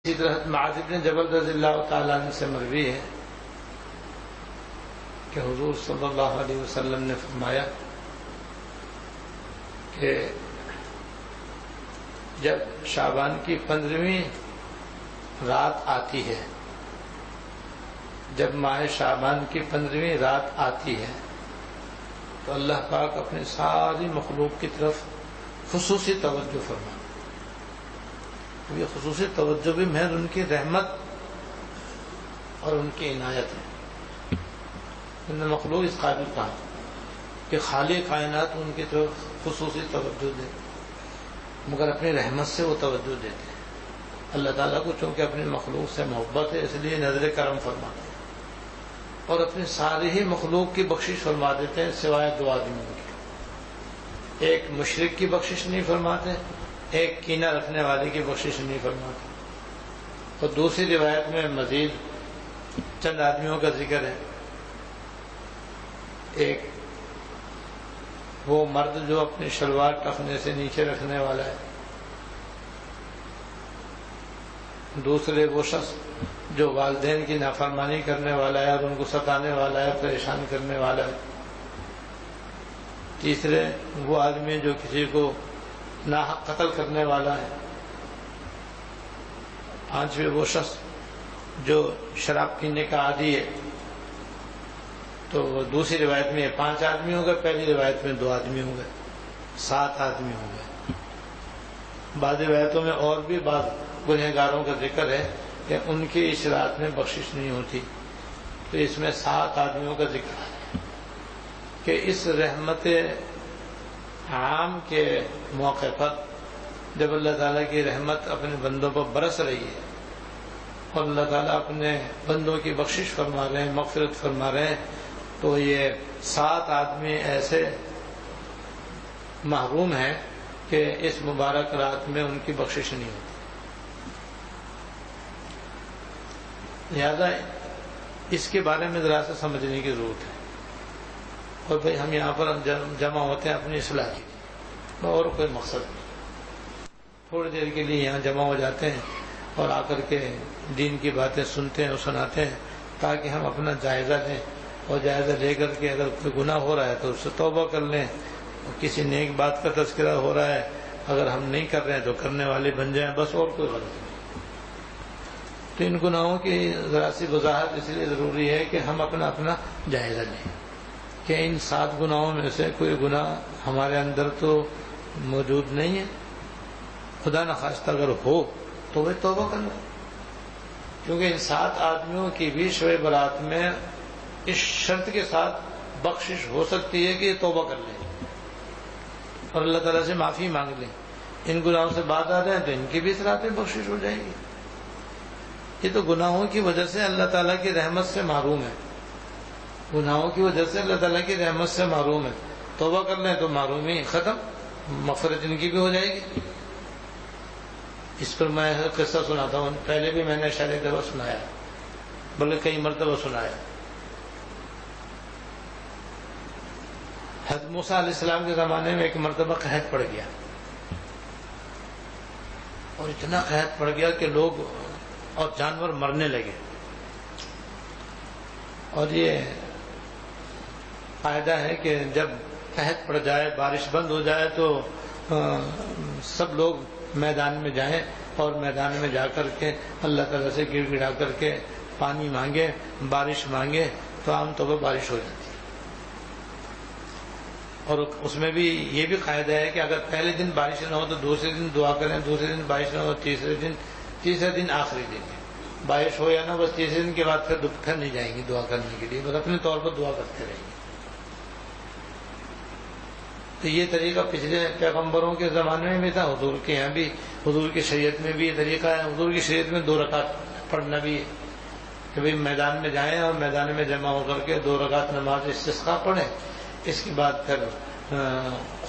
اسی طرح معاذ بن جبل رضی اللہ تعالیٰ عنہ سے مروی ہے کہ حضور صلی اللہ علیہ وسلم نے فرمایا کہ جب شعبان کی 15ویں رات آتی ہے، جب ماہ شعبان کی 15ویں رات آتی ہے تو اللہ پاک اپنی ساری مخلوق کی طرف خصوصی توجہ فرماتا۔ یہ خصوصی توجہ بھی محض ان کی رحمت اور ان کی عنایت ہے۔ ان مخلوق اس قابل کہا کہ خالق کائنات ان کی طرف خصوصی توجہ دے، مگر اپنی رحمت سے وہ توجہ دیتے ہیں۔ اللہ تعالیٰ کو چونکہ اپنی مخلوق سے محبت ہے، اس لیے نظر کرم فرماتے ہیں اور اپنی ساری ہی مخلوق کی بخشش فرما دیتے ہیں سوائے 2 آدمیوں کی۔ ایک مشرک کی بخشش نہیں فرماتے، ایک کینہ رکھنے والے کی بخشش نہیں فرماتے۔ اور دوسری روایت میں مزید چند آدمیوں کا ذکر ہے۔ ایک وہ مرد جو اپنی شلوار ٹخنے سے نیچے رکھنے والا ہے، دوسرے وہ شخص جو والدین کی نافرمانی کرنے والا ہے اور ان کو ستانے والا ہے، پریشان کرنے والا ہے، تیسرے وہ آدمی جو کسی کو ناحق قتل کرنے والا ہے، پانچویں وہ شخص جو شراب پینے کا عادی ہے۔ تو دوسری روایت میں 5 آدمی ہو گئے، پہلی روایت میں 2 آدمی ہو گئے، 7 آدمی ہو گئے۔ بعض روایتوں میں اور بھی بعض گنہگاروں کا ذکر ہے کہ ان کی اس رات میں بخشش نہیں ہوتی، تو اس میں 7 آدمیوں کا ذکر ہے کہ اس رحمت عام کے موقع پر جب اللہ تعالیٰ کی رحمت اپنے بندوں پر برس رہی ہے اور اللہ تعالیٰ اپنے بندوں کی بخشش فرما رہے ہیں، مغفرت فرما رہے ہیں، تو یہ 7 آدمی ایسے محروم ہیں کہ اس مبارک رات میں ان کی بخشش نہیں ہوتی۔ لہذا اس کے بارے میں ذرا سے سمجھنے کی ضرورت ہے۔ اور بھئی ہم یہاں پر جمع ہوتے ہیں اپنی اصلاح کے لیے، اور کوئی مقصد نہیں، تھوڑی دیر کے لیے یہاں جمع ہو جاتے ہیں اور آ کر کے دین کی باتیں سنتے ہیں اور سناتے ہیں تاکہ ہم اپنا جائزہ لیں، اور جائزہ لے کر کے اگر کوئی گناہ ہو رہا ہے تو اس سے توبہ کر لیں، اور کسی نیک بات کا تذکرہ ہو رہا ہے اگر ہم نہیں کر رہے ہیں تو کرنے والے بن جائیں، بس اور کوئی غلط نہیں۔ تو ان گناہوں کی ذرا سی وضاحت اس لیے ضروری ہے کہ ہم اپنا جائزہ لیں کہ ان 7 گناہوں میں سے کوئی گناہ ہمارے اندر تو موجود نہیں ہے، خدا نخواستہ اگر ہو تو وہ توبہ کرنا، کیونکہ ان 7 آدمیوں کی بھی شب برات میں اس شرط کے ساتھ بخشش ہو سکتی ہے کہ یہ توبہ کر لیں اور اللہ تعالیٰ سے معافی مانگ لیں، ان گناہوں سے بعد آ جائیں تو ان کی بھی اس رات میں بخشش ہو جائے گی۔ یہ تو گناہوں کی وجہ سے اللہ تعالیٰ کی رحمت سے محروم ہے، گناہوں کی وجہ سے اللہ تعالیٰ کی رحمت سے محروم ہے، توبہ کر لیں تو محرومی ختم، مغفرت ان کی بھی ہو جائے گی۔ اس پر میں قصہ سناتا ہوں، پہلے بھی میں نے شاید دفعہ سنایا، بلکہ کئی مرتبہ سنایا۔ حضرت موسیٰ علیہ السلام کے زمانے میں ایک مرتبہ قحط پڑ گیا، اور اتنا قحط پڑ گیا کہ لوگ اور جانور مرنے لگے، اور یہ فائدہ ہے کہ جب قحط پڑ جائے، بارش بند ہو جائے تو سب لوگ میدان میں جائیں اور میدان میں جا کر کے اللہ تعالیٰ سے گڑ گڑا کر کے پانی مانگے، بارش مانگے، تو عام طور پر بارش ہو جاتی ہے۔ اور اس میں بھی یہ بھی قاعدہ ہے کہ اگر پہلے دن بارش نہ ہو تو دوسرے دن دعا کریں، دوسرے دن بارش نہ ہو تیسرے دن آخری دن ہے، بارش ہو یا نہ، بس تیسرے دن کے بعد پھر نہیں جائیں گے دعا کرنے کے لیے، بس اپنے طور پر دعا کرتے رہیں گے۔ تو یہ طریقہ پچھلے پیغمبروں کے زمانے میں بھی تھا، حضور کے یہاں بھی، حضور کی شریعت میں بھی یہ طریقہ ہے۔ حضور کی شریعت میں 2 رکعت پڑھنا بھی ہے کہ بھئی میدان میں جائیں اور میدان میں جمع ہو کر کے 2 رکعت نماز استسقاء پڑھیں، اس کے بعد پھر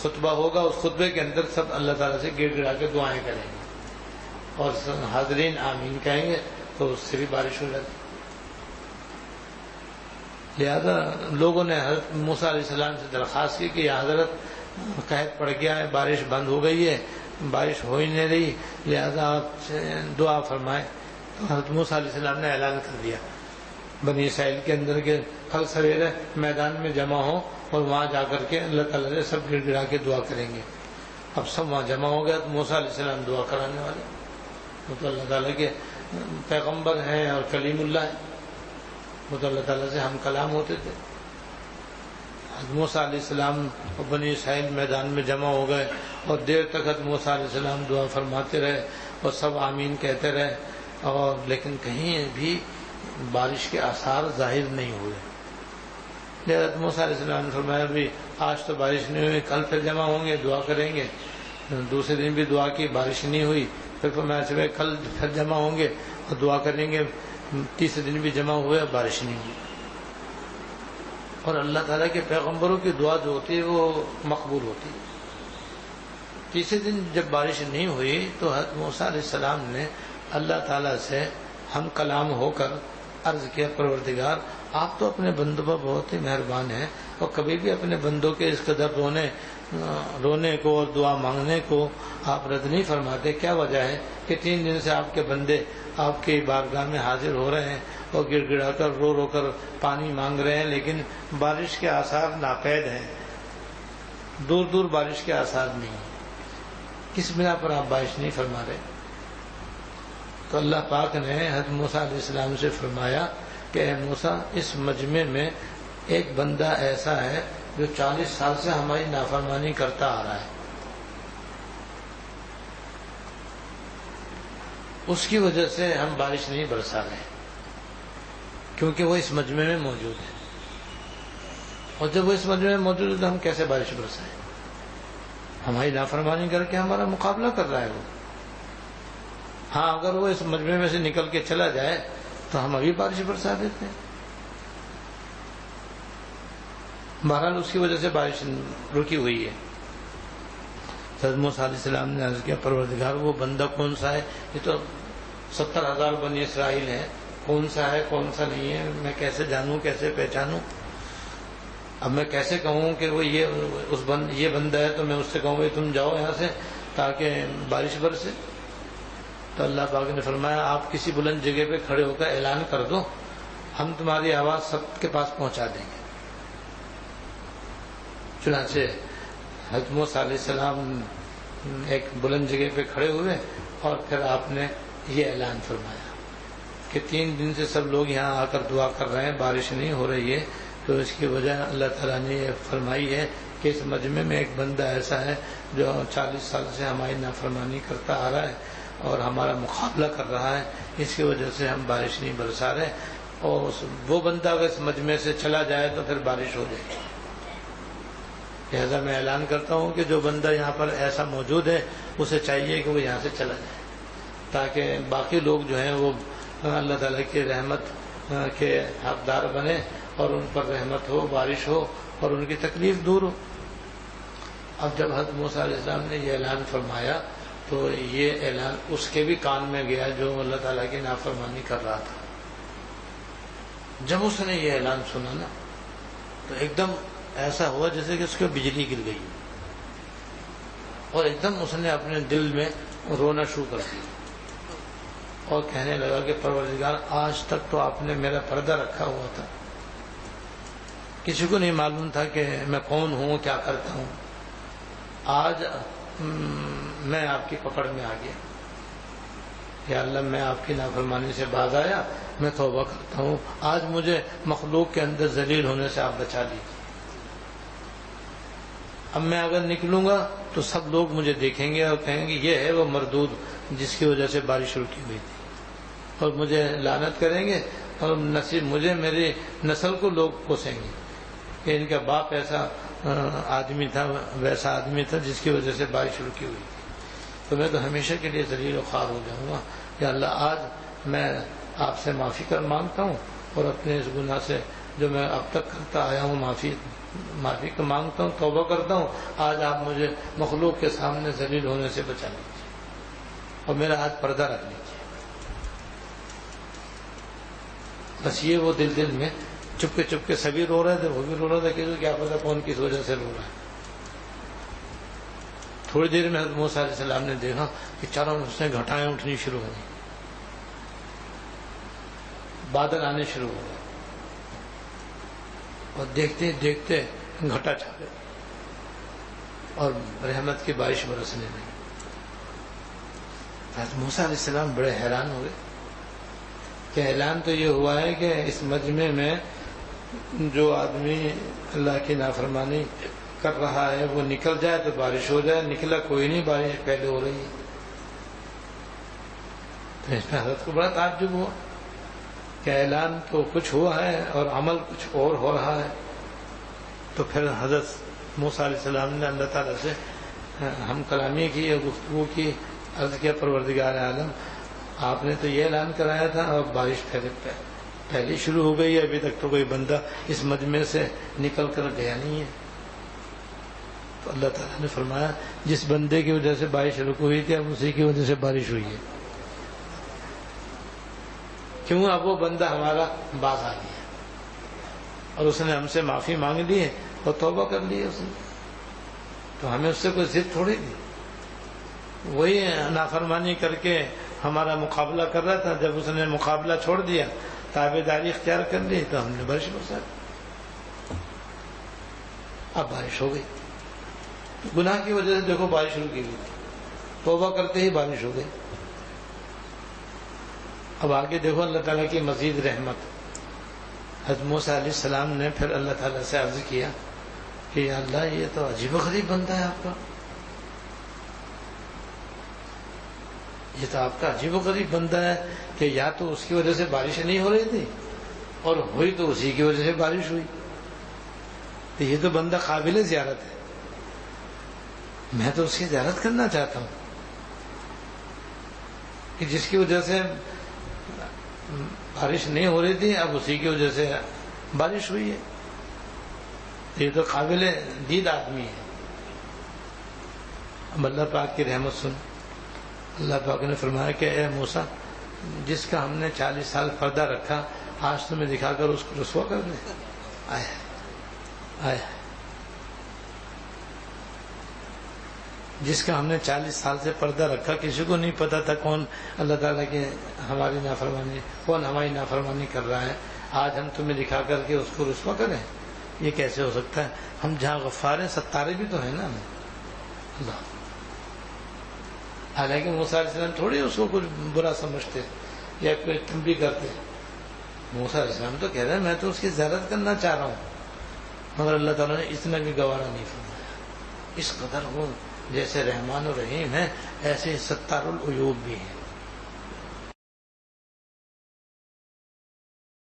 خطبہ ہوگا، اس خطبے کے اندر سب اللہ تعالیٰ سے گڑ گڑا کے دعائیں کریں گے اور حاضرین آمین کہیں گے تو اس سے بھی بارش ہو جاتی۔ لہذا لوگوں نے حضرت موسیٰ علیہ السلام سے درخواست کی کہ یا حضرت قحط پڑ گیا ہے، بارش بند ہو گئی ہے، بارش ہو ہی نہیں رہی، لہذا آپ دعا فرمائیں تو حضرت موسیٰ علیہ السلام نے اعلان کر دیا بنی اسرائیل کے اندر کہ کل سویرے میدان میں جمع ہو اور وہاں جا کر کے اللہ تعالیٰ سے سب گڑ گڑا کے دعا کریں گے. اب سب وہاں جمع ہو گیا تو موسیٰ علیہ السلام دعا کرانے والے. وہ تو اللہ تعالیٰ کے پیغمبر ہیں اور کلیم اللہ ہیں. وہ تو اللہ تعالیٰ سے ہم کلام ہوتے تھے. حضرت موسیٰ علیہ السلام اور بنی اسرائیل میدان میں جمع ہو گئے اور دیر تک حضرت موسیٰ علیہ السلام دعا فرماتے رہے اور سب آمین کہتے رہے, اور لیکن کہیں بھی بارش کے آثار ظاہر نہیں ہوئے. حضرت موسیٰ علیہ السلام نے فرمایا بھی آج تو بارش نہیں ہوئی, کل پھر جمع ہوں گے دعا کریں گے. دوسرے دن بھی دعا کی, بارش نہیں ہوئی. پھر فرمایا کل پھر جمع ہوں گے اور دعا کریں گے. تیسرے دن بھی جمع ہوئے, بارش نہیں ہوئی. اور اللہ تعالیٰ کے پیغمبروں کی دعا جو ہوتی ہے وہ مقبول ہوتی ہے. تیسرے دن جب بارش نہیں ہوئی تو حضرت موسیٰ علیہ السلام نے اللہ تعالیٰ سے ہم کلام ہو کر عرض کیا, پروردگار آپ تو اپنے بندوں پر بہت ہی مہربان ہیں اور کبھی بھی اپنے بندوں کے اس قدر رونے کو اور دعا مانگنے کو آپ رد نہیں فرماتے. کیا وجہ ہے کہ 3 دن سے آپ کے بندے آپ کی بارگاہ میں حاضر ہو رہے ہیں اور گڑ گڑا کر رو رو کر پانی مانگ رہے ہیں, لیکن بارش کے آثار ناپید ہیں, دور دور بارش کے آثار نہیں ہیں. کس بنا پر آپ بارش نہیں فرما رہے؟ تو اللہ پاک نے حضرت موسیٰ علیہ السلام سے فرمایا کہ اے موسیٰ, اس مجمع میں ایک بندہ ایسا ہے جو 40 سال سے ہماری نافرمانی کرتا آ رہا ہے, اس کی وجہ سے ہم بارش نہیں برسا رہے کیونکہ وہ اس مجمع میں موجود ہے. اور جب وہ اس مجمع میں موجود ہے تو ہم کیسے بارش برسائیں؟ ہماری نافرمانی کر کے ہمارا مقابلہ کر رہا ہے وہ. ہاں اگر وہ اس مجمع میں سے نکل کے چلا جائے تو ہم ابھی بارش برسا دیتے ہیں. بہرحال اس کی وجہ سے بارش رکی ہوئی ہے. حضرت موسیٰ علیہ السلام نے عرض کیا, پروردگار وہ بندہ کون سا ہے؟ یہ تو 70,000 بنی اسرائیل ہے, کون سا ہے کون سا نہیں ہے میں کیسے جانوں, کیسے پہچانوں؟ اب میں کیسے کہوں کہ وہ یہ بندہ ہے تو میں اس سے کہوں کہ تم جاؤ یہاں سے تاکہ بارش برسے؟ تو اللہ پاک نے فرمایا آپ کسی بلند جگہ پہ کھڑے ہو کر اعلان کر دو, ہم تمہاری آواز سب کے پاس پہنچا دیں گے. چنانچہ حضرت موسیٰ علیہ السلام ایک بلند جگہ پہ کھڑے ہوئے اور پھر آپ نے یہ اعلان فرمایا کہ 3 دن سے سب لوگ یہاں آ کر دعا کر رہے ہیں, بارش نہیں ہو رہی ہے. تو اس کی وجہ اللہ تعالیٰ نے یہ فرمائی ہے کہ اس مجمع میں ایک بندہ ایسا ہے جو 40 سال سے ہماری نافرمانی کرتا آ رہا ہے اور ہمارا مقابلہ کر رہا ہے, اس کی وجہ سے ہم بارش نہیں برسا رہے. اور وہ بندہ اگر اس مجمع سے چلا جائے تو پھر بارش ہو جائے گی. لہذا میں اعلان کرتا ہوں کہ جو بندہ یہاں پر ایسا موجود ہے اسے چاہیے کہ وہ یہاں سے چلا جائے تاکہ باقی لوگ جو ہیں وہ اللہ تعالیٰ کی رحمت کے حقدار بنے اور ان پر رحمت ہو, بارش ہو اور ان کی تکلیف دور ہو. اب جب حضرت موسیٰ علیہ السلام نے یہ اعلان فرمایا تو یہ اعلان اس کے بھی کان میں گیا جو اللہ تعالیٰ کی نافرمانی کر رہا تھا. جب اس نے یہ اعلان سنا نا تو ایک دم ایسا ہوا جیسے کہ اس کو بجلی گر گئی اور ایک دم اس نے اپنے دل میں رونا شروع کر دیا اور کہنے لگا کہ پروردگار آج تک تو آپ نے میرا پردہ رکھا ہوا تھا, کسی کو نہیں معلوم تھا کہ میں کون ہوں, کیا کرتا ہوں. آج میں آپ کی پکڑ میں آ گیا. یا اللہ میں آپ کی نافرمانی سے باز آیا, میں توبہ کرتا ہوں, آج مجھے مخلوق کے اندر ذلیل ہونے سے آپ بچا لیجیے. اب میں اگر نکلوں گا تو سب لوگ مجھے دیکھیں گے اور کہیں گے یہ ہے وہ مردود جس کی وجہ سے بارش رکی ہوئی تھی, اور مجھے لعنت کریں گے اور نصیب مجھے میری نسل کو لوگ کوسیں گے کہ ان کا باپ ایسا آدمی تھا, ویسا آدمی تھا جس کی وجہ سے بارش رکی ہوئی. تو میں تو ہمیشہ کے لیے ذلیل و خوار ہو جاؤں گا. کہ اللہ آج میں آپ سے معافی مانگتا ہوں اور اپنے اس گناہ سے جو میں اب تک کرتا آیا ہوں معافی کو مانگتا ہوں, توبہ کرتا ہوں. آج آپ مجھے مخلوق کے سامنے ذلیل ہونے سے بچا لیجیے اور میرا ہاتھ پردہ رکھ لیجیے. بس یہ وہ دل میں چپ کے سبھی رو رہے تھے, وہ بھی رو رہا تھا کہ کیا پتا کون کس وجہ سے رو رہا ہے. تھوڑی دیر میں حضرت موسیٰ علیہ السلام نے دیکھا کہ چاروں سے گھٹائیں اٹھنی شروع ہو گئی. بادل آنے شروع ہو گئے اور دیکھتے دیکھتے گھٹا چھا گیا اور رحمت کی بارش برسنے لگی. حضرت موسیٰ علیہ السلام بڑے حیران ہوئے کہ اعلان تو یہ ہوا ہے کہ اس مجمع میں جو آدمی اللہ کی نافرمانی کر رہا ہے وہ نکل جائے تو بارش ہو جائے. نکلا کوئی نہیں, بارش پہلے ہو رہی ہے. تو اس میں حضرت کو بڑا تعجب ہوا کہ اعلان تو کچھ ہوا ہے اور عمل کچھ اور ہو رہا ہے. تو پھر حضرت موسیٰ علیہ السلام نے اللہ تعالیٰ سے ہم کلامی کی اور گفتگو کی, عرض کیا پروردگار عالم آپ نے تو یہ اعلان کرایا تھا اور بارش پہلے شروع ہو گئی ہے, ابھی تک تو کوئی بندہ اس مجمع سے نکل کر گیا نہیں ہے. تو اللہ تعالیٰ نے فرمایا جس بندے کی وجہ سے بارش رک ہوئی تھی اب اسی کی وجہ سے بارش ہوئی ہے. کیوں؟ اب وہ بندہ ہمارا باز آ گیا اور اس نے ہم سے معافی مانگ لی ہے اور توبہ کر لی ہے اس نے, تو ہمیں اس سے کوئی ضد تھوڑی دی. وہی نافرمانی کر کے ہمارا مقابلہ کر رہا تھا, جب اس نے مقابلہ چھوڑ دیا, تابعداری اختیار کر لی, تو ہم نے بارش برسا دی. اب بارش ہو گئی. گناہ کی وجہ سے دیکھو بارش رکی ہوئی تھی, توبہ کرتے ہی بارش ہو گئی. اب آگے دیکھو اللہ تعالیٰ کی مزید رحمت. حضرت موسیٰ علیہ السلام نے پھر اللہ تعالیٰ سے عرض کیا کہ یا اللہ یہ تو عجیب و غریب بندہ ہے آپ کا, یہ تو آپ کا عجیب و غریب بندہ ہے کہ یا تو اس کی وجہ سے بارش نہیں ہو رہی تھی اور ہوئی تو اسی کی وجہ سے بارش ہوئی. تو یہ تو بندہ قابل زیارت ہے, میں تو اس کی زیارت کرنا چاہتا ہوں کہ جس کی وجہ سے بارش نہیں ہو رہی تھی اب اسی کی وجہ سے بارش ہوئی ہے. یہ تو قابل دید آدمی ہے. اب اللہ پاک کی رحمت سن, اللہ پاک نے فرمایا کہ اے موسیٰ جس کا ہم نے 40 سال پردہ رکھا آج تمہیں دکھا کر اس کو رسوا کر دیں. آئے جس کا ہم نے 40 سال سے پردہ رکھا, کسی کو نہیں پتا تھا کون اللہ تعالیٰ کی ہماری نافرمانی, کون ہماری نافرمانی کر رہا ہے, آج ہم تمہیں دکھا کر کے اس کو رسوا کریں, یہ کیسے ہو سکتا ہے؟ ہم جہاں غفار ہیں ستارے بھی تو ہیں نا اللہ. حالانکہ موسیٰ علیہ السلام تھوڑی اس کو کچھ برا سمجھتے یا کوئی تنبیہ کرتے. موسیٰ علیہ السلام تو کہہ رہے ہیں میں تو اس کی زیارت کرنا چاہ رہا ہوں, مگر اللہ تعالیٰ نے اتنا بھی گوارا نہیں فرمایا. اس قدر وہ جیسے رحمان و رحیم ہے ایسے ستار العیوب بھی ہیں.